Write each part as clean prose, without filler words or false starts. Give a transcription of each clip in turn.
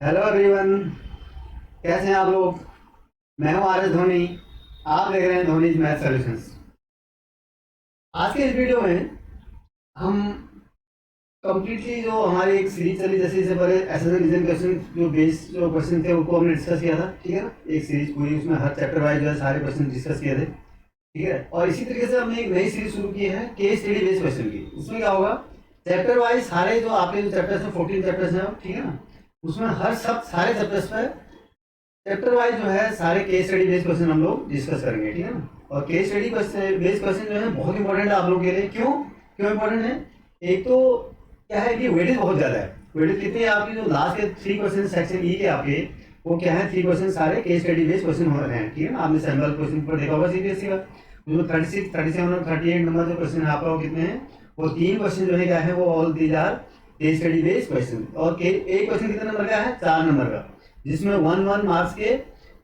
Hello everyone. कैसे हैं आप लोग? मैं हूं आर एस धोनी। आप देख रहे हैं धोनीज मैथ सॉल्यूशंस। आज के इस वीडियो में हम कंप्लीटली जो हमारी एक सीरीज चली, जैसे इससे पहले ऐसे रीजन क्वेश्चन जो बेस जो क्वेश्चन थे उनको हमने डिस्कस किया था, ठीक है ना। एक सीरीज पूरी, उसमें हर चैप्टर वाइज जो है सारे क्वेश्चन डिस्कस किए थे, ठीक है। और इसी तरीके से हमने एक नई सीरीज शुरू की है केस स्टडी बेस्ड क्वेश्चन की। उसमें क्या होगा, चैप्टर वाइज सारे जो आपके जो चैप्टर्स हैं 14 चैप्टर्स हैं, ठीक है ना। उसमें हर सब सारे चैप्टर्स पे चैप्टर वाइज जो है सारे केस स्टडी बेस्ड क्वेश्चन हम लोग डिस्कस करेंगे, ठीक है ना। और केस स्टडी बेस्ड क्वेश्चन जो है बहुत इंपॉर्टेंट है आप लोगों के लिए। क्यों क्यों इंपॉर्टेंट है? एक तो क्या है कि वेटेज बहुत ज़्यादा है। वेटेज कितनी है आपकी? जो लास्ट के 3 क्वेश्चन सेक्शन ई के आपके, वो क्या है, 3 क्वेश्चन सारे केस स्टडी बेस्ड क्वेश्चन हो रहे हैं, ठीक है ना। आपने सैम्पल क्वेश्चन पर देखा होगा सीबीएसई का, उसमें 36, 37 और 38 नंबर जो क्वेश्चन है आपका, वो कितने हैं? वो 3 क्वेश्चन जो है क्या है, वो all these are case study based question. और एक क्वेश्चन कितने नंबर का है? 4 नंबर का, जिसमें 1 मार्क्स के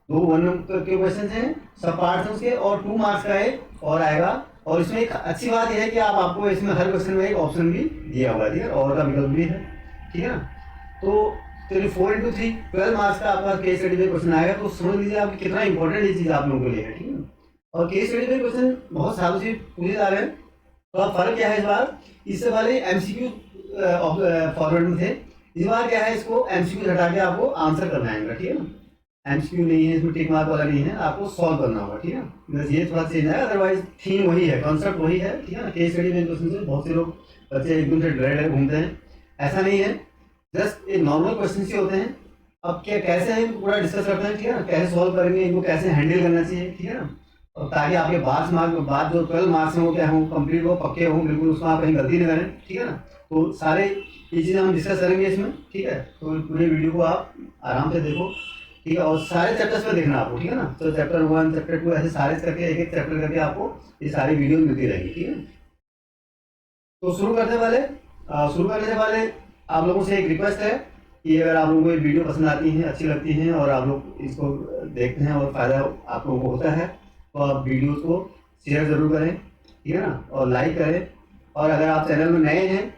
दो 1 नंबर के क्वेश्चन हैं, सब पार्ट्स हैं उसके, और 2 मार्क्स का एक और आएगा। और इसमें एक अच्छी बात यह है कि आपको इसमें हर क्वेश्चन में एक ऑप्शन भी दिया हुआ है, ठीक है, और का विकल्प भी है, ठीक है ना। तो चलिए 4 × 3 12 मार्क्स का आपका केस स्टडी में क्वेश्चन आएगा। तो समझ लीजिए आप कितना इंपॉर्टेंट ये चीज़ आप लोगों के लिए है, ठीक है। और केस स्टडी में क्वेश्चन बहुत सालों से पूछे जा रहे हैं। तो अब फर्क क्या है इस बार? इससे पहले एमसीक्यू फॉर्मेट में थे, इस बार क्या है, इसको एमसीक्यू हटा के आपको आंसर करना है, ठीक है ना। एमसीक्यू नहीं है इसमें, टिक मार्क वाला नहीं है, आपको सॉल्व करना होगा, ठीक है। बस ये थोड़ा चेंज है, अदरवाइज थीम वही है, कॉन्सेप्ट वही है, ठीक है ना। केस स्टडी में क्वेश्चन से बहुत से लोग बच्चे एकदम से डरे डरे घूमते हैं, ऐसा नहीं है। जस्ट एक नॉर्मल क्वेश्चन से होते हैं। अब क्या कैसे है इनको पूरा डिस्कस करते हैं, ठीक है ना। कैसे सॉल्व करेंगे, इनको कैसे हैंडल करना चाहिए, ठीक है ना। और ताकि आपके 12 मार्क्स बाद जो 12 मार्क्स हैं वो क्या हों, कंप्लीट हो, पक्के हों, बिल्कुल उसमें आप कहीं गलती नहीं करें, ठीक है ना। तो सारे ये चीज़ें हम डिस्कस करेंगे इसमें, ठीक है। तो पूरे वीडियो को आप आराम से देखो, ठीक है। और सारे चैप्टर्स पे देखना आपको, ठीक है ना। तो चैप्टर 1 चैप्टर 2 ऐसे सारे करके एक एक चैप्टर करके आपको ये सारी वीडियो मिलती रहेगी, ठीक है। तो शुरू करने से पहले आप लोगों से एक रिक्वेस्ट है कि अगर आप लोगों को ये वीडियो पसंद आती हैं, अच्छी लगती हैं, और आप लोग इसको देखते हैं और फ़ायदा आप लोगों को होता है, तो आप वीडियोज़ को शेयर ज़रूर करें, ठीक है ना, और लाइक करें। और अगर आप चैनल में नए हैं,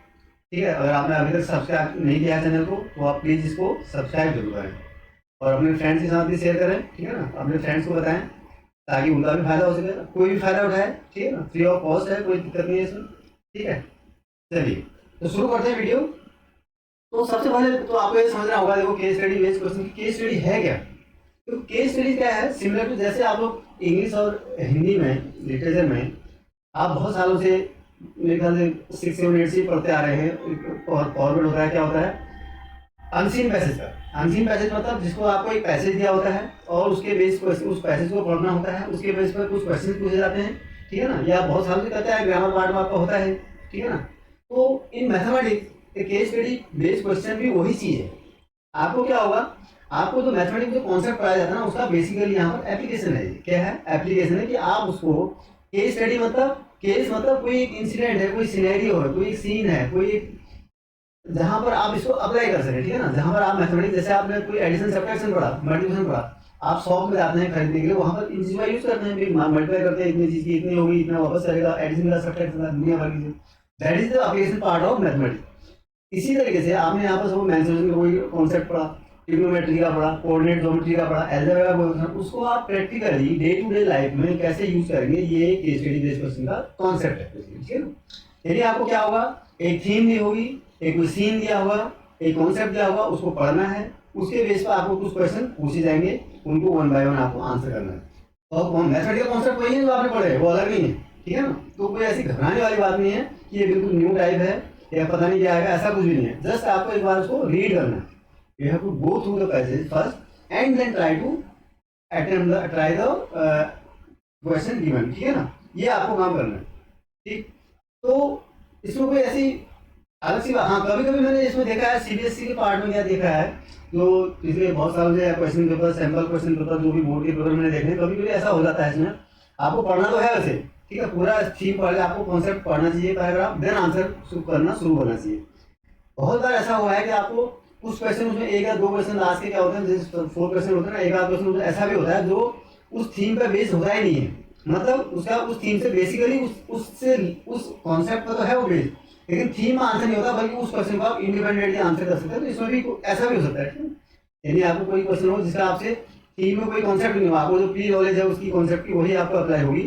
ठीक है, अगर आपने अभी तक सब्सक्राइब नहीं किया है चैनल को, तो आप प्लीज़ इसको सब्सक्राइब जरूर करें। और अपने फ्रेंड्स के साथ भी शेयर करें, ठीक है ना। अपने फ्रेंड्स को बताएं ताकि उनका भी फायदा हो सके, कोई भी फायदा उठाए, ठीक है ना। फ्री ऑफ कॉस्ट है, कोई दिक्कत नहीं है इसमें, ठीक है। चलिए तो शुरू करते हैं वीडियो। तो सबसे पहले तो आपको ये समझना होगा, देखो केस स्टडी बेस्ड क्वेश्चन की केस स्टडी है क्या। तो केस स्टडी क्या है, सिमिलर टू जैसे आप लोग इंग्लिश और हिंदी में लिटरेचर में आप बहुत सालों से, मेरे ख्याल से 6 7 8 से पढ़ते आ रहे हैं। फॉरवर्ड होता है, क्या होता है, अनसीन पैसेज का। अनसीन पैसेज मतलब जिसको आपको एक पैसेज दिया होता है और उसके बेस पर उस पैसेज को पढ़ना होता है, उसके बेस पर कुछ क्वेश्चन पूछे जाते हैं, ठीक है ना। या बहुत सालों से करता है, ग्रामर पार्ट में आपका होता है, ठीक है ना। तो in mathematics case study based question भी वही चीज़ है। आपको क्या होगा, आपको जो मैथमेटिक्स जो कॉन्सेप्ट पढ़ाया जाता है ना, उसका बेसिकली यहाँ पर एप्लीकेशन है। क्या है? एप्लीकेशन है कि आप उसको केस स्टडी मतलब, केस मतलब कोई एक इंसिडेंट है, कोई सिनेरियो है, कोई एक सीन है, कोई एक जहां पर आप इसको अप्लाई कर सकें, ठीक है ना। जहां पर आप मैथमेटिक्स, जैसे आपने कोई एडिशन सब्ट्रैक्शन पढ़ा, मल्टीप्लिकेशन पढ़ा, आप शॉप में जाते हैं खरीदने के लिए, वहां पर इन चीज़ों का यूज करते हैं, मल्टीप्लाई करते हैं, इतनी चीज़ की इतनी होगी, इतना वापस करेगा, एडिशन का सब्ट्रैक्शन का दुनिया भर की, that is the application part of mathematics. इसी तरीके से आपने यहाँ पर सब मेंसुरेशन का कोई कॉन्सेप्ट पढ़ा, ट्रिग्नोमेट्री का पढ़ा, कोऑर्डिनेट ज्योमेट्री का पढ़ा, अलजेब्रा का क्वेश्चन, उसको आप practically day to day life में कैसे यूज करेंगे, ये केस स्टडी बेस्ड क्वेश्चन का कॉन्सेप्ट है, ठीक है ना। यानी आपको क्या होगा, एक थीम दी होगी, एक कोई सीन दिया होगा, एक कॉन्सेप्ट दिया होगा, उसको पढ़ना है, उसके बेस पर आपको कुछ क्वेश्चन पूछे जाएंगे, उनको 1 बाय 1 आपको आंसर करना है। और मैथमेटिकल कॉन्सेप्ट वही है जो आपने पढ़े, वो अलग नहीं है, ठीक है ना। तो कोई ऐसी घबराने वाली बात नहीं है कि ये बिल्कुल न्यू टाइप है या पता नहीं क्या आएगा, ऐसा कुछ भी नहीं है। जस्ट आपको एक बार उसको रीड करना है। You have to go through the passage first and then try the question given, ठीक है ना। ये आपको काम करना है, ठीक। तो इसमें कोई ऐसी अलग सी बात, हाँ, कभी कभी मैंने इसमें देखा है सीबीएसई के पार्ट में क्या देखा है, जो पिछले बहुत सालों से question paper, sample question paper, जो भी बोर्ड के पेपर मैंने देखे, कभी कभी ऐसा हो जाता है इसमें, आपको पढ़ना तो है वैसे, ठीक है, पूरा थीम पढ़ के आपको कॉन्सेप्ट पढ़ना चाहिए, पैराग्राफ, देन आंसर करना शुरू करना चाहिए। बहुत बार ऐसा हुआ है कि आपको कुछ क्वेश्चन, उसमें 1 या 2 क्वेश्चन लास्ट के क्या होते हैं, जैसे 4 क्वेश्चन होते हैं ना, 1 आध क्वेश्चन ऐसा भी होता है जो उस थीम पर बेस होता ही नहीं है, मतलब उसका उस थीम से बेसिकली उस कॉन्सेप्ट पर तो है वो बेस, लेकिन थीम में आंसर नहीं होता, बल्कि उस क्वेश्चन को आप इंडिपेंडेंटली आंसर कर सकते हैं। तो इसमें भी ऐसा भी हो सकता है, यानी आपको कोई क्वेश्चन हो जिसका आपसे थीम में कोई कॉन्सेप्ट नहीं हो, आपको जो प्री नॉलेज है उसकी कॉन्सेप्ट की वही आपको अप्लाई होगी,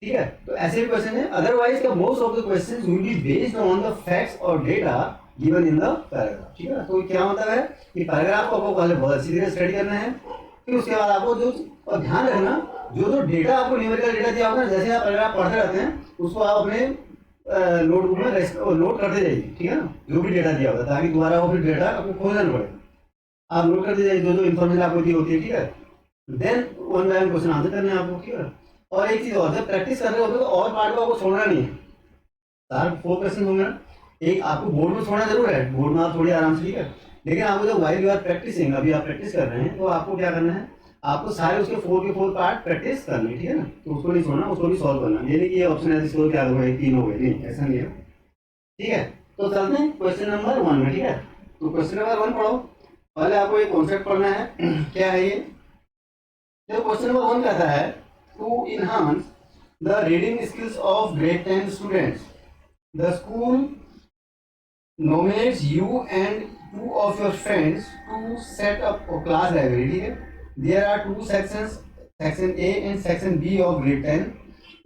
ठीक है। तो ऐसे भी क्वेश्चन है। अदरवाइज का most of the questions will be based on the facts और data given in the paragraph, ठीक है। तो क्या मतलब है कि पैराग्राफ को आपको पहले बहुत अच्छी तरह स्टडी करना है, फिर उसके बाद आपको जो, और ध्यान रखना जो डेटा आपको न्यूमेरिकल डेटा दिया होगा ना, जैसे आप पैराग्राफ पढ़ते रहते हैं उसको आप अपने नोटबुक में नोट करते जाइए, ठीक है ना, जो भी डेटा दिया होगा, ताकि दोबारा वो फिर डेटा आपको खोजना न पड़े। आप नोट करते जाइए जो जो इन्फॉर्मेशन आपको दी होती है, ठीक है। Then one by one question answer करने हैं आपको, ठीक है। और एक चीज़ और, जब प्रैक्टिस कर रहे होते तो और पार्ट को आपको छोड़ना नहीं है। सारे 4 क्वेश्चन होंगे ना, एक आपको बोर्ड में छोड़ना जरूर है, बोर्ड में आप थोड़ी आराम से, ठीक है। लेकिन आपको जब वाइल यू आर प्रैक्टिसिंग, अभी आप प्रैक्टिस कर रहे हैं, तो आपको क्या करना है, आपको सारे उसके 4 के 4 पार्ट प्रैक्टिस करने, ठीक है ना। तो उसको नहीं छोड़ना, उसको भी सॉल्व करना। ये नहीं कि ये ऑप्शन है इसको क्या होगा 3 हो गए, नहीं, ऐसा नहीं है, ठीक है। तो चलते हैं क्वेश्चन नंबर 1 में, ठीक है। तो क्वेश्चन नंबर 1 पढ़ो। पहले आपको एक कॉन्सेप्ट पढ़ना है। क्या है ये? जो क्वेश्चन नंबर 1 कहता है, to enhance the reading skills of grade 10 students, the school nominates you and 2 of your friends to set up a class library, ठीक है। There are 2 sections, section A and section B of grade 10.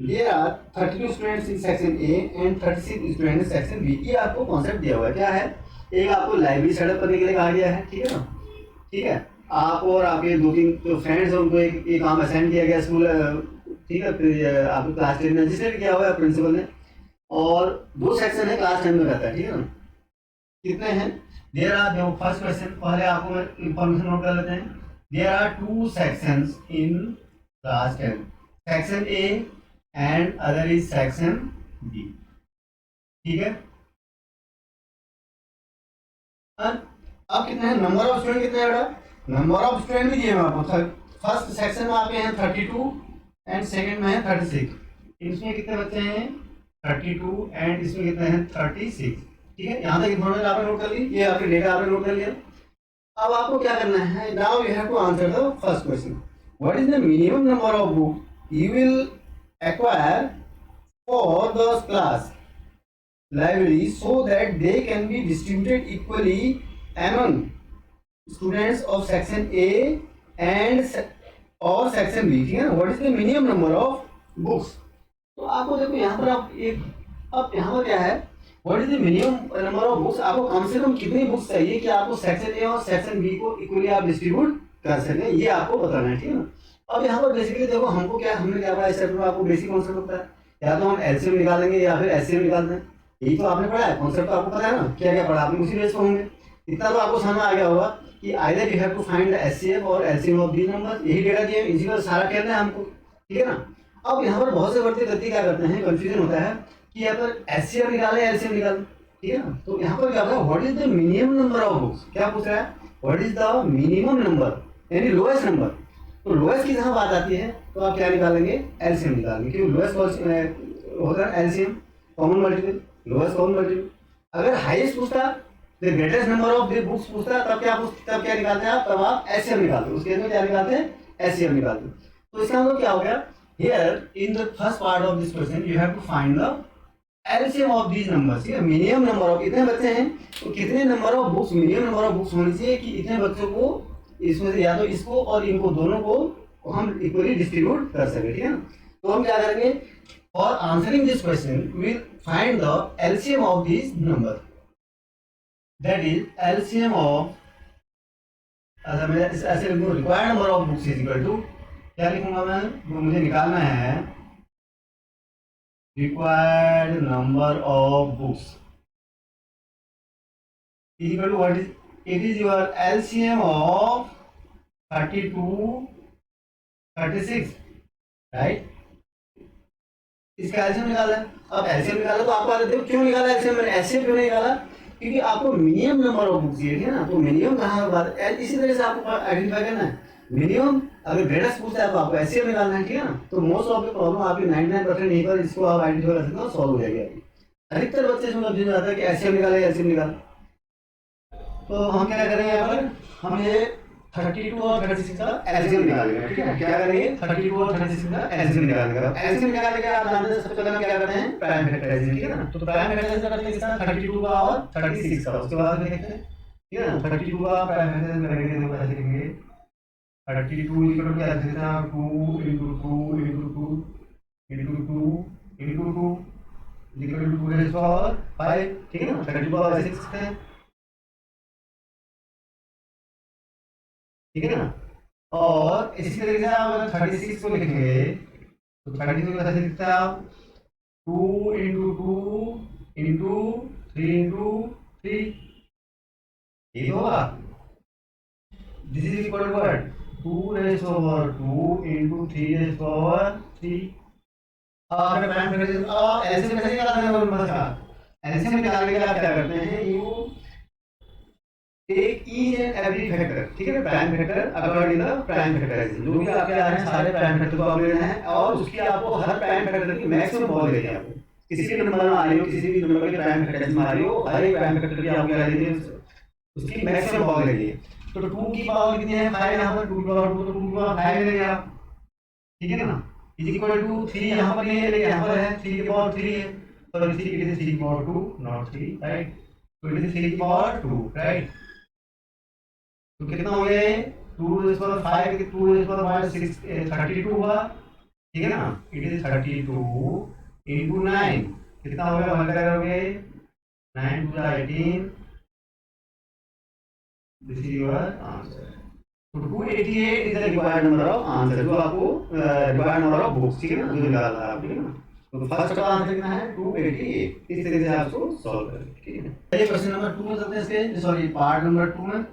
There are 32 students in section A and 36 students in section B. ये आपको concept दिया हुआ है। क्या है? एक आपको लाइब्रेरी सेटअप करने के लिए कहा गया है, ठीक है ना, ठीक है। आप और आपके 2-3 जो फ्रेंड्स हैं उनको एक काम असाइन किया गया स्कूल, ठीक है। फिर आपको क्लास 10 में रजिस्टर किया हुआ है प्रिंसिपल ने, और 2 सेक्शन है क्लास 10 में रहता है, ठीक है ना। कितने हैं? देयर आर, देखो फर्स्ट क्वेश्चन, पहले आपको इंफॉर्मेशन नोट कर लेते हैं। There are 2 sections in class 10, section A and other is section B, ठीक है। अब कितने हैं? नंबर ऑफ स्टूडेंट कितने हैं बेटा? नंबर ऑफ स्टूडेंट भी दिए हैं आपको। फर्स्ट सेक्शन में आपके हैं 32 एंड सेकंड में है 36। इसमें कितने बच्चे हैं? 32 एंड इसमें कितने हैं? 36, ठीक है। यहाँ तक इन्फॉर्मेशन आपने नोट कर ली, ये आपके डेटा आपने नोट कर लिया। अब आपको क्या करना है? Now you have to answer the first question. What is the minimum number of book you will acquire for the class library so that they can be distributed equally among students of section A and और section B, ठीक है ना। What is the minimum number of books? तो आपको देखो यहाँ पर आप एक, अब यहाँ पर क्या है, what is the minimum number of books, आपको कम से कम कितनी बुक्स चाहिए कि आपको सेक्शन ए और सेक्शन बी को इक्वली आप डिस्ट्रीब्यूट कर सकें, ये आपको बताना है, ठीक है ना। अब यहाँ पर बेसिकली देखो हमको क्या, हमने क्या पढ़ा इस चैप्टर में, आपको बेसिक कॉन्सेप्ट होता है, या तो हम एलसीएम निकालेंगे या फिर एचसीएम निकालते हैं, यही तो आपने पढ़ा है। कॉन्सेप्ट तो आपको पता है ना, क्या क्या पढ़ा आपने, उसी बेस पर होंगे। इतना तो आपको समझ आ गया होगा कि either you have to find the HCF और एलसीएम ऑफ दीस नंबर्स, यही डेटा दिए, इसी पर सारा खेलना है हमको, ठीक है ना। अब यहाँ पर बहुत से बढ़ते गति क्या करते हैं, कंफ्यूजन होता है कि यहाँ पर एचसीएफ निकालें एलसीएम निकालें, ठीक है ना। तो यहाँ पर क्या होगा, what is the minimum number of books, क्या पूछ रहा है, what is the minimum number, यानी लोएस्ट नंबर। तो लोएस्ट की जहाँ बात आती है तो आप क्या निकालेंगे? एलसीएम निकालेंगे, क्योंकि लोएस्ट होता है LCM, common multiple, lowest common multiple. अगर हाईएस्ट पूछता, the greatest number of the books पूछता, तब क्या निकालते हैं आप? तब आप एचसीएम निकालते हैं, उसके में क्या निकालते हैं? एचसीएम निकालते हैं। तो इसका मतलब क्या हो गया, here in the first part of this question you have to find the LCM of these numbers, ठीक है। मिनिमम नंबर ऑफ, कितने बच्चे हैं तो कितने number of books, minimum number of books होनी चाहिए कि इतने बच्चों को इसमें से या तो इसको और इनको दोनों को हम इक्वली डिस्ट्रीब्यूट कर सके, ठीक है ना। तो हम क्या करेंगे, for answering this question we will find the LCM of these number, that is LCM of, अच्छा मैं ऐसे लिखूँ, required number of books is equal to, क्या लिखूंगा मैं, जो मुझे निकालना है, required number of books is equal to what is, it is your LCM of 32 36, right. इसका एलसीएम निकाला है। अब एलसीएम निकाला तो आपको देखो क्यों निकाला एलसीएम, मैंने एचसीएफ क्यों नहीं निकाला, क्योंकि आपको मिनिमम नंबर ऑफ बुक्स चाहिए, ठीक है ना। तो मिनिमम कहाँ बात, इसी तरह से आपको आइडेंटिफाई करना है। मिनिमम अगर ग्रेटेस्ट पूछता है तो आपको एचसीएफ निकालना है, ठीक है ना। तो मोस्ट ऑफ द प्रॉब्लम आपकी 99% यहीं पर इसको आप आइडेंटिफाई कर सकते हो, सॉल्व हो जाएगी आपकी। अधिकतर बच्चे इसमें कंफ्यूजन आता है कि एचसीएफ निकाले एचसीएफ निकाल। तो हम क्या करेंगे यहाँ पर, हम ये 32 और 36 का एलसीएम निकालेंगे, ठीक है। क्या करेंगे, 32 और 36 का एलसीएम निकालेंगे। एलसीएम निकालने के आप जानते हैं सबसे पहले हम क्या करते हैं, प्राइम फैक्टराइजेशन, ठीक है ना। तो प्राइम फैक्टराइजेशन करते हैं किसका, 32 का और 36 का, उसके बाद देखते हैं ठीक है ना। 32 का प्राइम फैक्टर करेंगे तो कैसे लिखेंगे, 32 इक्वल टू क्या लिख सकते हैं, 2 into 2 into 2 into 2 into 2 equal to 2 raise power 5, ठीक है ना। 32 का ऐसे लिख सकते हैं, ठीक है ना। और इसी तरीके से आप अगर 36 को लिखेंगे तो 36 को कैसे लिखते हैं आप, 2 इंटू 2 इंटू 3 इंटू 3, ये तो होगा। This is equal to what, 2 raise power 2 into 3 raise power 3। अगर प्राइम फैक्टर एलसीएम कैसे निकालते हैं नंबर का, एलसीएम निकालने के लिए आप क्या करते हैं, you take each and every factor, ठीक है, prime factor according the prime factorization, जो भी आपके आ रहे हैं सारे प्राइम फैक्टर को आप ले रहे हैं और उसकी आपको हर प्राइम फैक्टर की मैक्सिमम पावर लेनी है। आपको किसी भी नंबर में आ रही हो, किसी भी नंबर के प्राइम फैक्टराइजेशन में आ रही हो, हर एक प्राइम फैक्टर की आपको क्या लेनी है, उसकी मैक्सिमम पावर लेनी है। तो 2 की पावर कितनी है, 5, यहाँ पर 2 की पावर 2, तो 2 की पावर 5 लेंगे आप, ठीक है ना। इज इक्वल टू 3 यहाँ पर नहीं है लेकिन यहाँ पर है, 3 की पावर 3 है, तो इट इज 3 की पावर 2 नॉट 3, राइट। तो इट इज 3 की पावर 2, राइट। तो कितना हो गया, 2 रेज़ पावर 5 2 रेज़ पावर 5 6 32 हुआ, ठीक है ना। इट इज 32 इंटू 9, कितना हो गया, मल्टीप्लाई करोगे 9 to 18, this is your answer. तो 288 is the required number of answer, जो आपको रिक्वायर्ड नंबर ऑफ बुक्स, ठीक है ना, जो निकालना है, ठीक है ना। तो फर्स्ट का आंसर कितना है, 288। इस तरीके से आपको सॉल्व करें, ठीक है। चलिए क्वेश्चन नंबर 2 में चलते हैं, इसके सॉरी पार्ट नंबर 2 में।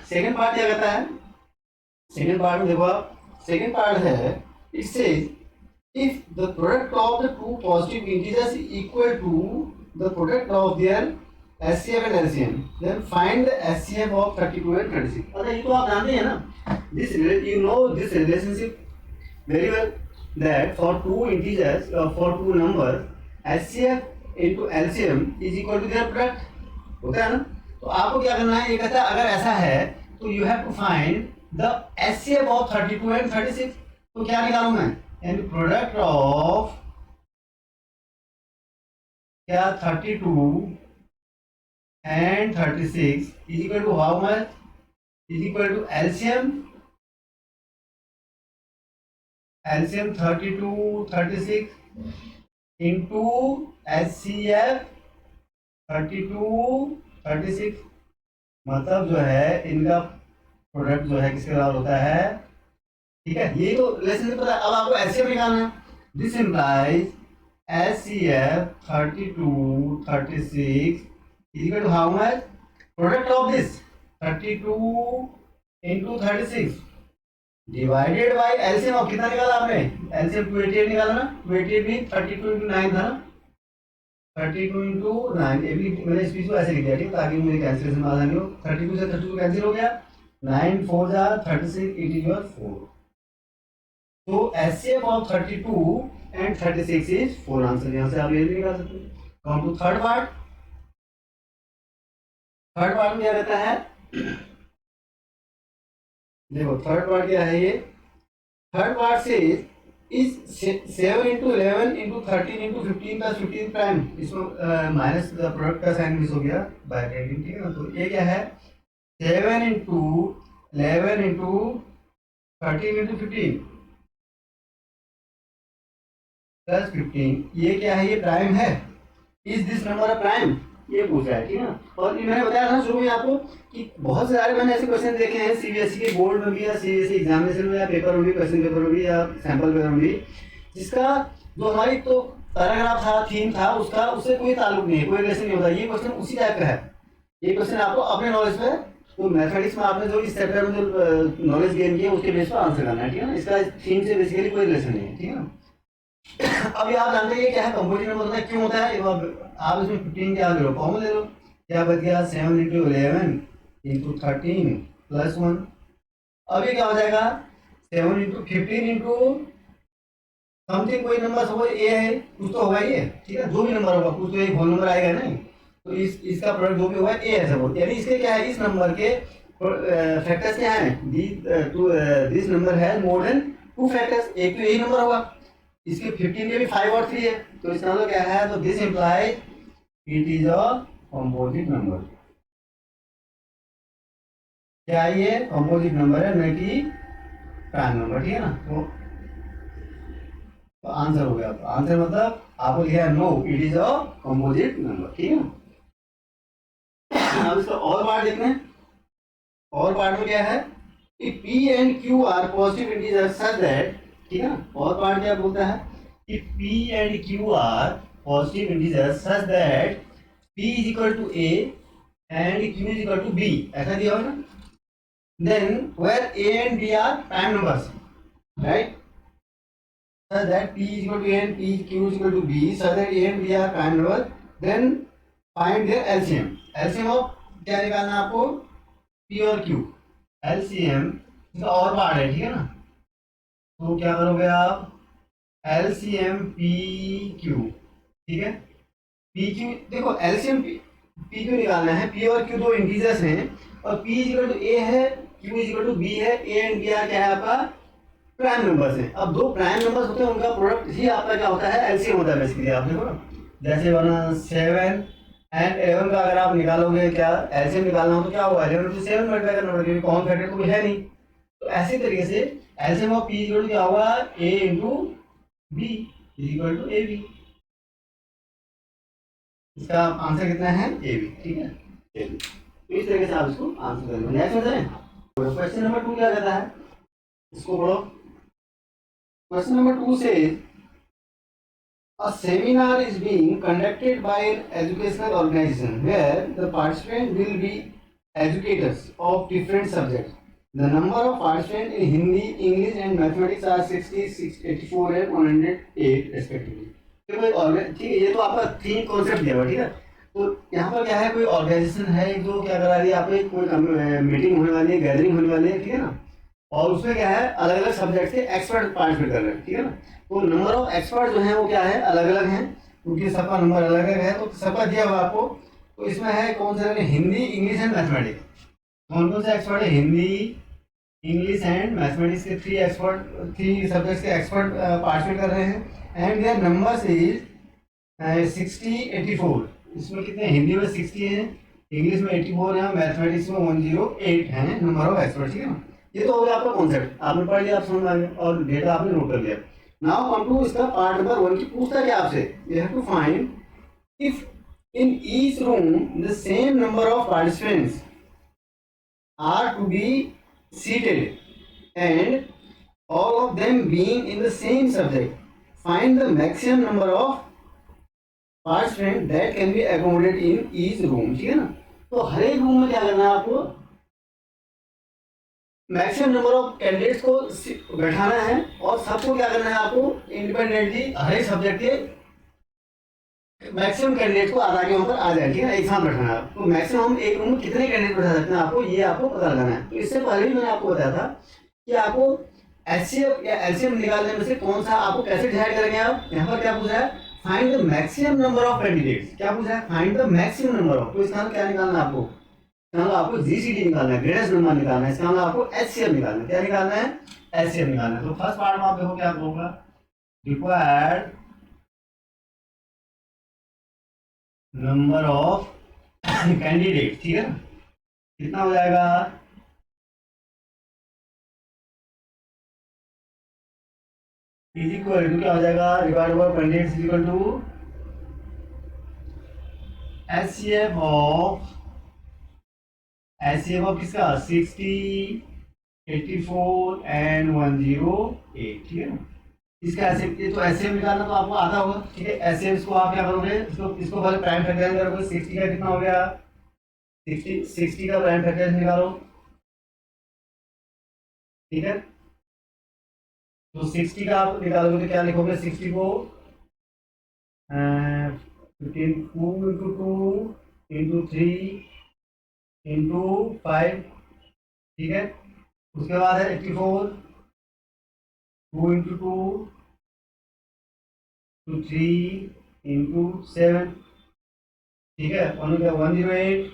सेकंड पार्ट क्या कहता है, सेकंड पार्ट में देखो आप, सेकंड पार्ट है, it says if the product of the two positive integers equal to the product of their HCF and LCM, then find the HCF of 32 and 36। अच्छा ये तो आप जानते हैं ना, this you know this relationship very well, that for two integers for two numbers HCF into LCM is equal to their product, होता है ना। तो आपको क्या करना है, ये कहता है अगर ऐसा है तो you have to find the HCF of 32 and 36। तो क्या निकालूं मैं, यानी प्रोडक्ट ऑफ क्या 32 and 36 is equal to how much, is equal to LCM 32 36 into HCF 32 36, मतलब जो है इनका प्रोडक्ट जो है किसके बराबर होता है, ठीक है। ये तो रिलेशनशिप पता है। अब आपको एचसीएफ निकालना है, this implies HCF 32 36 is equal to how much, product of this 32 into 36 divided by LCM of कितना निकाला आपने, एलसीएम 288 निकाला ना, 288 भी 32 इंटू 9 था ना, 32 इंटू 9, ये भी मैंने इस चीज को ऐसे लिख दिया, ठीक, ताकि मेरी कैंसिलेशन में आसानी हो। 32 से 32 कैंसिल हो गया, 9 4 जा 36, इट इज योर 4। तो HCF of 32 and 36 is 4, answer यहां से आप ये भी निकाल सकते हैं। Come to third part, third part में क्या रहता है, देखो थर्ड पार्ट क्या है, ये थर्ड पार्ट से is 7 into 11 into 13 into 15 plus 15 prime, इसमें माइनस द प्रोडक्ट का साइन मिस हो गया बाय ब्रैकेट, ठीक है ना। तो ये क्या है, 7 इंटू 11 इंटू 13 इंटू 15 प्लस 15, ये क्या है, ये प्राइम है, is this number a prime, ये पूछ रहा है, ठीक है ना। और ये मैंने बताया था शुरू में आपको कि बहुत सारे मैंने ऐसे क्वेश्चन देखे हैं सीबीएसई के बोर्ड में भी या सीबीएसई एग्जामिनेशन में या पेपर में भी, क्वेश्चन पेपर में भी या सैंपल पेपर में भी, जिसका जो हमारी तो पैराग्राफ था, थीम था, उसका उससे कोई ताल्लुक नहीं है, कोई रिलेशन नहीं होता। ये क्वेश्चन उसी टाइप का है, ये क्वेश्चन आपको अपने नॉलेज पे, तो मैथमेटिक्स में आपने जो इस चैप्टर में जो नॉलेज गेन किया उसके बेस पर आंसर करना है, ठीक है ना। इसका थीम से बेसिकली कोई रिलेशन नहीं है, ठीक है ना। अब आप जानते हैं क्या है कंपोजिट नंबर होता है, क्यों होता है, आप इसमें 15 क्या ले लो, कॉमन ले लो, क्या बच गया 7 इंटू 11 इंटू 13 प्लस 1। अब ये क्या हो जाएगा 7 इंटू 15 इंटू समथिंग, कोई नंबर सपोज ए है, कुछ तो होगा ये, ठीक है, जो भी नंबर होगा कुछ तो एक होल नंबर आएगा नहीं, तो इसका प्रोडक्ट जो भी होगा ए है सपोज, यानी इसके क्या है, इस नंबर के फैक्टर्स क्या है, दिस नंबर है मोर देन 2 फैक्टर्स, एक तो यही नंबर होगा, इसके 15 के भी 5 और 3 है, तो इसका मतलब क्या है, तो this implies it is a composite number, क्या ये कंपोजिट नंबर है, न कि प्राइम नंबर, ठीक है ना। तो आंसर हो गया। तो आंसर मतलब आपको लिखा है no, it is a composite number, ठीक है ना। अब इसका और पार्ट देखते हैं। और पार्ट में क्या है कि P and Q are positive integer such that, ठीक है ना। और पार्ट क्या बोलता है कि P and Q are positive integer such that P is equal to A and Q is equal to B, ऐसा दिया होगा ना। Then where A and B are prime numbers, right, such that P is equal to A and Q is equal to B, such that A and B are prime number, then find their LCM. LCM of क्या निकालना है आपको, P और Q। LCM इसका और part है, ठीक है ना। तो क्या करोगे आप, LCM P Q, ठीक है। P Q देखो, LCM P Q निकालना है। P और Q दो इंटीजर्स हैं और P is equal to A है, Q is equal to B है। A एंड B आर क्या है आपका, प्राइम नंबर्स हैं। अब दो प्राइम नंबर्स होते हैं, उनका प्रोडक्ट ही आपका क्या होता है, एलसीएम होता है बेसिकली। आप देखो ना, जैसे बना 7 एंड 11 का अगर आप निकालोगे, क्या एलसीएम निकालना हो तो क्या होगा, 11 इंटू 7 मल्टीप्लाई करना पड़ेगा, क्योंकि कॉमन फैक्टर तो कोई है नहीं। तो ऐसे तरीके से LCM of P equal to क्या होगा, A into B is equal to A B. इसका आंसर कितना है, ए बी, ठीक है। ए बी, तो इस तरीके से आप इसको आंसर करेंगे। नेक्स्ट क्वेश्चन नंबर 2 क्या कहता है, इसको पढ़ो। क्वेश्चन नंबर 2 से a seminar is being conducted by an educational organization where the participants will be educators of different subjects. The number of participants in Hindi, English and Mathematics are 60, 84 and 108 respectively. ठीक है, ये तो आपका theme concept दिया हुआ, ठीक है। तो यहाँ पर क्या है, कोई ऑर्गेनाइजेशन है जो क्या करा रही है, आप कोई मीटिंग होने वाली है, गैदरिंग होने वाली है, ठीक है ना। और उसमें क्या है, अलग अलग सब्जेक्ट से एक्सपर्ट पार्टिसिपेट कर रहे हैं, ठीक है ना। तो नंबर ऑफ एक्सपर्ट जो है वो क्या है, अलग अलग हैं, क्योंकि सबका नंबर अलग अलग है। तो सबका दिया हुआ आपको। तो इसमें है कौन से, हिंदी, इंग्लिश एंड मैथमेटिक्स। कौन कौन से एक्सपर्ट है, हिंदी, इंग्लिश एंड मैथमेटिक्स के थ्री सब्जेक्ट्स के एक्सपर्ट पार्टिसिपेट कर रहे हैं। And their numbers is 60, 84। इसमें कितने, हिंदी में 60 है, इंग्लिश में 84 है, मैथमेटिक्स में 108 है नंबर ऑफ एक्सपर्ट, ठीक है ना। ये तो हो गया आपका कॉन्सेप्ट, आपने पढ़ लिया, आप समझ आ गया और डेटा आपने नोट कर लिया। नाउ कम टू इसका पार्ट नंबर 1 की पूछता है क्या आपसे, you have to find if in each room the same number of participants are to be seated and all of them being in the same subject, find the maximum number of participants that can be accommodated in each room, ठीक है ना। तो हर एक room में क्या करना है आपको, मैक्सिमम नंबर ऑफ कैंडिडेट्स को बैठाना है और सबको क्या करना है आपको, इंडिपेंडेंटली हर एक सब्जेक्ट के मैक्सिमम कैंडिडेट को आधा के ऊपर आ जाए, ठीक है, एक साथ बैठाना है। तो मैक्सिमम हम एक रूम में कितने कैंडिडेट बैठा सकते हैं, आपको ये आपको पता लगाना है। तो इससे पहले भी मैंने आपको बताया था कि आपको एचसीएफ या एलसीएम निकालने में से कौन सा आपको कैसे डिसाइड करेंगे। आप यहाँ पर क्या पूछा है, find the maximum number of candidates. क्या पूछा है, find the maximum number of. तो इसका क्या निकालना है आपको, आपको जीसीडी निकालना है, ग्रेटेस्ट नंबर निकालना है। इसका मतलब आपको एचसीएम निकालना है। क्या निकालना है, एचसीएम निकालना है। तो फर्स्ट पार्ट में आप देखो क्या होगा, रिक्वायर्ड नंबर ऑफ कैंडिडेट, ठीक है, कितना हो जाएगा, इज इक्वल टू क्या हो जाएगा, required number of candidate is equal to HCF of किसका, 60, 84 एंड 108, ठीक है ना। इसका ऐसे, ये तो ऐसे निकालना तो आपको आता होगा, ठीक है। ऐसे इसको आप क्या करोगे, इसको पहले प्राइम फैक्टराइज करोगे। 60 का कितना हो गया, 60 का प्राइम फैक्टराइज निकालो, ठीक है। तो 60 का आप निकालोगे तो क्या लिखोगे, 60 को 15 2 इंटू 2 इंटू 3 इंटू 5, ठीक है। उसके बाद है 84, 2 इंटू 2 टू 3 इंटू 7, ठीक है। 108,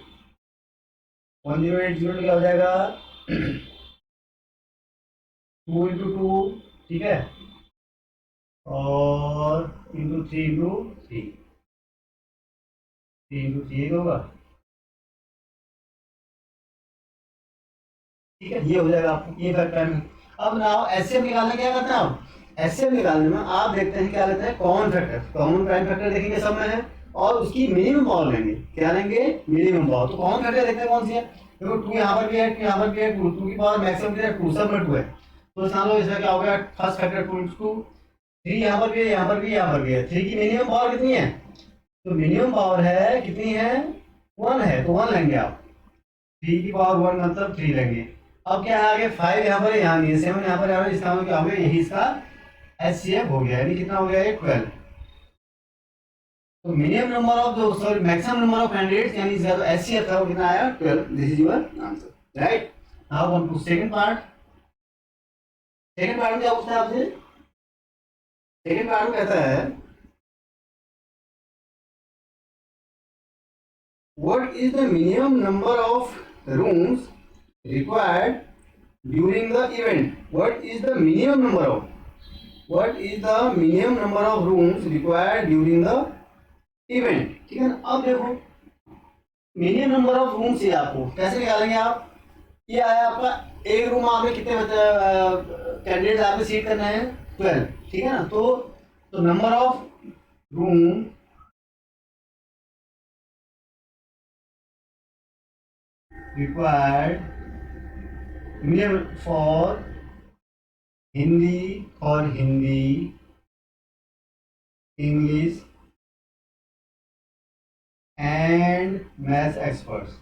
108 जीरो क्या हो जाएगा, 2 इंटू 2, ठीक है, और इंटू 3 इंटू 3, 3 इंटू 3 होगा। ठीक है, ये हो जाएगा आपको, ये फैक्टर टाइम। अब नाउ एचसीएफ निकालने क्या करते हैं आप, एचसीएफ निकालने में आप देखते हैं क्या लेते हैं, common factor, common prime factor देखेंगे सब में है, और उसकी मिनिमम पावर लेंगे, क्या लेंगे, मिनिमम पावर। तो कॉमन फैक्टर देखते हैं कौन सी है, देखो 2 यहाँ पर भी है, 2 यहाँ पर भी है, 2 की पावर मैक्सिमम कितना है, 2 सब में 2 है, तो मान लो इसका क्या हो गया, फर्स्ट फैक्टर 2 3 यहाँ पर भी है, यहाँ पर भी, यहाँ पर भी है, 3 की मिनिमम पावर कितनी है, तो मिनिमम पावर है कितनी है, 1 है, तो 1 लेंगे आप, 3 की पावर 1 मतलब 3 लेंगे। अब क्या है आगे, 5 यहाँ पर है, यहाँ नहीं है, 7 यहाँ पर है, इसका मतलब क्या हो गया, यही इसका एचसीएफ हो गया, यानी कितना हो गया ये 12। तो मिनिमम नंबर ऑफ जो, sorry maximum number of candidates, यानी इसका जो एचसीएफ था वो कितना आया, 12। This is your answer, right. Now come to second part. Second part में क्या पूछता है आपसे, सेकंड पार्ट में कहता है what is the minimum number of rooms required during the event, what is the minimum number of, what is the minimum number of rooms required during the event, ठीक है ना। अब देखो मिनिमम नंबर ऑफ रूम चाहिए आपको, कैसे निकालेंगे आप, ये आया आपका एक रूम, आपने कितने कैंडिडेट आपने सीट करना है, 12, ठीक है ना। तो number of room required for Hindi, English and maths experts,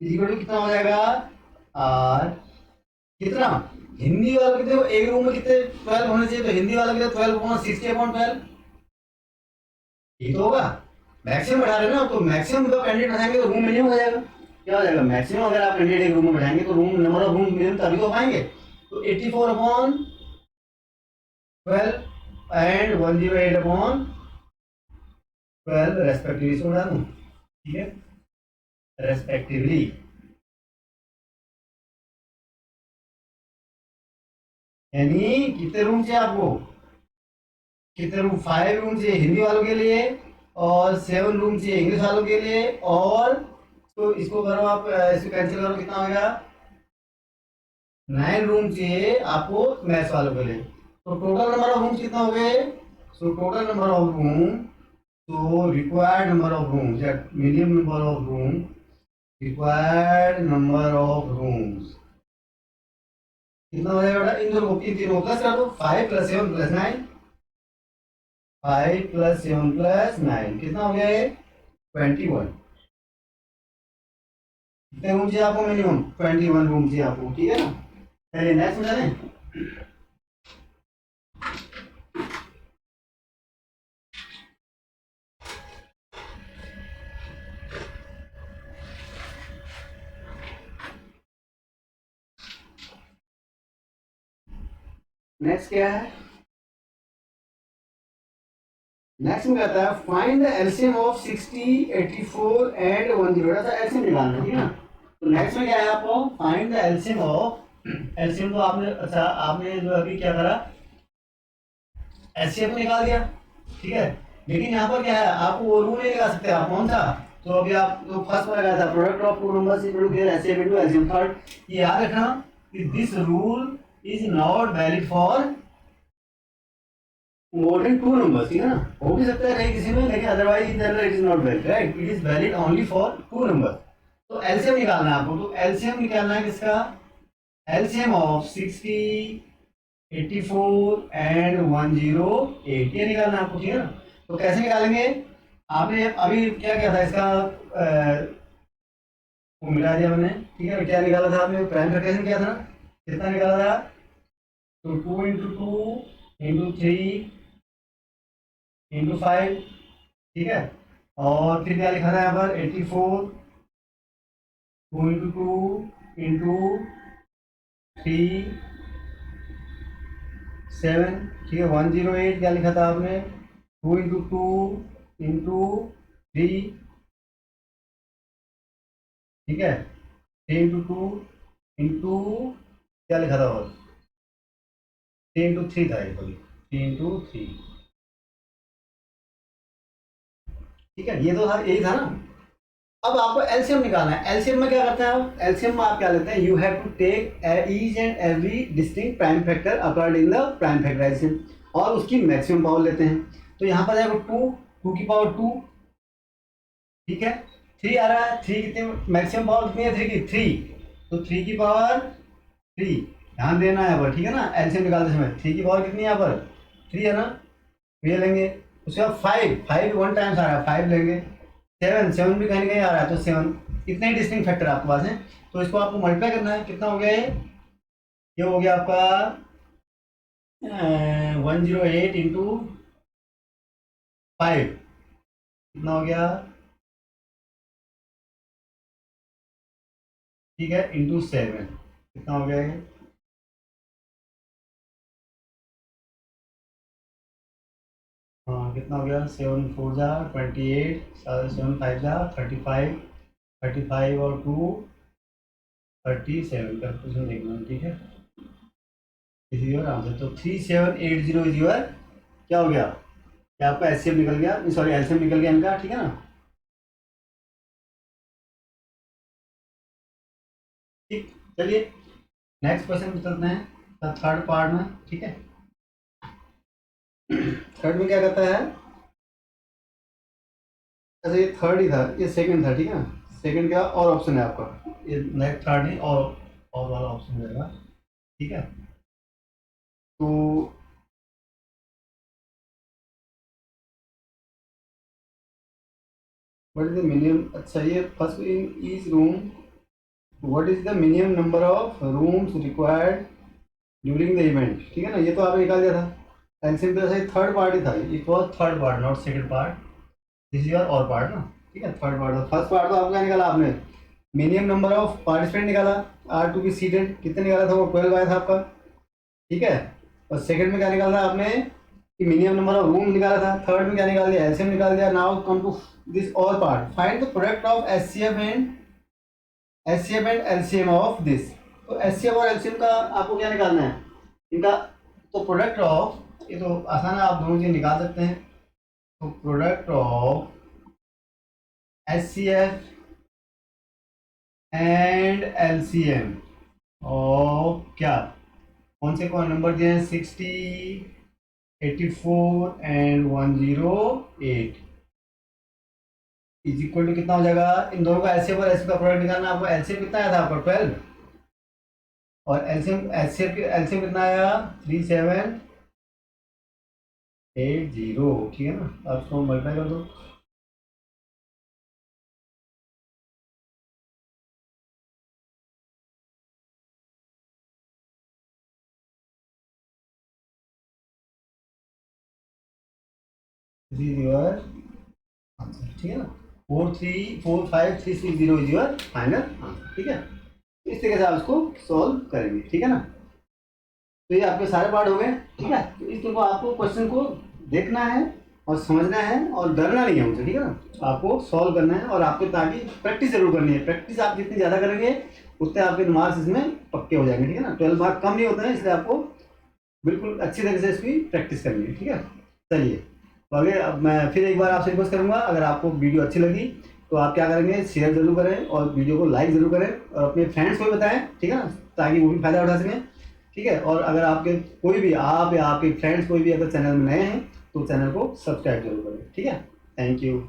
equal to कितना हो जाएगा, आर कितना, हिंदी वालों के देखो एक रूम में कितने 12 होने चाहिए, तो हिंदी वालों के लिए 12/60/12, ये तो होगा। मैक्सिमम बढ़ा रहे हो ना, तो मैक्सिमम का कैंडिडेट बैठाएंगे तो रूम मिनिमम हो जाएगा, क्या हो जाएगा, मैक्सिमम अगर आप कैंडिडेट एक रूम में बैठाएंगे तो room number of room minimum तभी हो पाएंगे। तो 84/12 एंड 108/12 रेस्पेक्टिवली से उड़ा दूं, ठीक है, रेस्पेक्टिवली। यानी कितने रूम चाहिए आपको, कितने रूम, 5 रूम चाहिए हिंदी वालों के लिए, और 7 रूम चाहिए इंग्लिश वालों के लिए, और तो इसको करो आप, इसको कैंसिल करो, कितना हो गया, 9 रूम चाहिए आपको मैथ्स वालों के लिए। तो टोटल नंबर ऑफ रूम कितना हो गए, so total number of room, तो required number of room, minimum number of room, required number of rooms कितना हो जाएगा बेटा, इन दोनों इन तीनों प्लस कर दो, 5 + 7 + 9, 5 + 7 + 9 कितना हो गया ये, 21। कितने रूम चाहिए आपको, मिनिमम 21 रूम चाहिए आपको, ठीक है ना। चलिए नेक्स्ट में जाने, नेक्स्ट क्या है, नेक्स्ट में कहता है find the LCM of 60, 84 and 10, ऐसा एलसीएम निकालना है, ठीक है ना। तो नेक्स्ट में क्या है आपको, find the LCM of, LCM तो आपने, अच्छा आपने जो अभी क्या करा, एचसीएफ निकाल दिया, ठीक है, लेकिन यहाँ पर क्या है, आपको वो रूल नहीं लगा सकते आप, कौन सा, तो अभी आप तो फर्स्ट में लगाया था, product of two numbers equal to HCF into LCM. Third, ये याद रखना कि this rule is not valid for more than 2 numbers, ठीक है ना, हो भी सकता है कहीं किसी में, लेकिन otherwise in general it is not valid, right, it is valid only for 2 numbers. तो एलसीएम निकालना है आपको, तो एलसीएम निकालना है किसका, एलसीएम ऑफ 60, 84 एंड 108, ये निकालना है आपको, ठीक है ना। तो कैसे निकालेंगे, आपने अभी क्या किया था, इसका वो मिला दिया मैंने, ठीक है, क्या निकाला था आपने, प्राइम फैक्टराइजेशन किया था ना, कितना निकाला था, तो 2 × 2 × 3 × 5, ठीक है, और फिर क्या लिखा था यहाँ पर, 84, 2 × 2 × 3 7, ठीक है, 108 क्या लिखा था आपने, 2 × 2 × 3, ठीक है, 3 × 2 × क्या लिखा था, और 3 × 3 था, 3 × 3, ठीक है, ये तो था, यही था ना। अब आपको एलसीएम निकालना है। एलसीएम में क्या करते हैं आप? एलसीएम में आप क्या लेते हैं? You have to take each and every distinct prime factor according the prime factorization, और उसकी मैक्सिमम पावर लेते हैं। तो यहाँ पर देखो 2 की पावर 2, ठीक है, 3 आ रहा है। 3 कितने, मैक्सिमम पावर कितनी है 3 की? 3, तो 3 की पावर 3 ध्यान देना है पर, ठीक है ना। एलसीएम निकालते समय 3 की पावर कितनी है यहाँ पर? 3 है ना, ये लेंगे। उसके बाद 5 1 टाइम्स आ रहा है, 5 लेंगे। 7 भी कहीं ना कहीं आ रहा है, तो 7। इतने डिस्टिंक्ट फैक्टर आपके पास हैं, तो इसको आपको मल्टीप्लाई करना है। कितना हो गया ये हो गया आपका 108 इंटू 5, कितना हो गया? ठीक है, इंटू 7 कितना हो गया ये? हाँ, कितना हो गया? 7 4 जा 28, 7 5 जा 35, 35 और 2 37 का क्वेश्चन देखना, ठीक है। Is your answer. तो 3780 इज योर, क्या हो गया? ये आपका एचसीएफ निकल गया, सॉरी एलसीएम निकल गया इनका, ठीक है ना। ठीक, चलिए नेक्स्ट क्वेश्चन पे चलते हैं, थर्ड पार्ट में, ठीक है। थर्ड में क्या कहता है? अच्छा, ये थर्ड ही था, ये सेकंड था, ठीक है ना। सेकंड का और ऑप्शन है आपका, ये नेक्स्ट थर्ड नहीं, और वाला ऑप्शन रहेगा, ठीक है। तो व्हाट इज द मिनिमम, अच्छा ये first in each room, what is the minimum number of rooms required during the event, ठीक है ना। ये तो आपने निकाल दिया था। एलसीएम पे ऐसा थर्ड पार्ट ही था, it was third part not second part, this is your और पार्ट ना, ठीक है। थर्ड पार्ट था, फर्स्ट पार्ट तो आपका क्या निकाला आपने? मिनिमम नंबर ऑफ पार्टिसिपेंट निकाला, आर टू बी सीटेड, कितने निकाला था वो? 12 आया था आपका, ठीक है। और सेकंड में क्या निकाला था आपने? कि मिनिमम नंबर ऑफ रूम निकाला था। थर्ड में क्या निकाल दिया? एलसीएम निकाल दिया। नाउ कम टू दिस और part, find the product of HCF and LCM of this. तो एचसीएफ और एलसीएम का आपको क्या निकालना है इनका? तो प्रोडक्ट ऑफ, ये तो आसान है, आप दोनों चीज निकाल सकते हैं। तो product of HCF and LCM और क्या, कौन से कौन नंबर दिए हैं? 60, 84 एंड 108 इज इक्वल टू कितना हो जाएगा? इन दोनों का एलसीएम और एचसीएफ का प्रोडक्ट निकालना। आपको एलसीएम कितना आया था आपका? 12, और एलसीएम एचसीएफ एलसीएम कितना आया? 3780, ठीक है ना। आप इसको मल्टीप्लाई कर दो। दिस इज योर आंसर, ठीक है ना। 4345360 इज योर फाइनल आंसर, ठीक है। इस तरीके से आप इसको सॉल्व करेंगे, ठीक है ना। तो ये आपके सारे पार्ट हो गए, ठीक है। तो इस तरह आपको क्वेश्चन को देखना है और समझना है और डरना नहीं है उनसे, ठीक है ना। आपको सॉल्व करना है और आपको ताकि प्रैक्टिस जरूर करनी है। प्रैक्टिस आप जितनी ज़्यादा करेंगे उतने आपके मार्क्स इसमें पक्के हो जाएंगे, ठीक है ना। 12 मार्क कम नहीं होते हैं, इसलिए आपको बिल्कुल अच्छी तरीके से इसकी प्रैक्टिस करनी है, ठीक है। चलिए, तो आगे अब मैं फिर एक बार आपसे रिक्वेस्ट करूँगा, अगर आपको वीडियो अच्छी लगी तो आप क्या करेंगे? शेयर जरूर करें और वीडियो को लाइक जरूर करें और अपने फ्रेंड्स को भी बताएं, ठीक है ना, ताकि वो भी फायदा उठा सकें, ठीक है। और अगर आपके कोई भी, आप या आपके फ्रेंड्स कोई भी अगर चैनल में नए हैं तो चैनल को सब्सक्राइब जरूर करें, ठीक है। Thank you.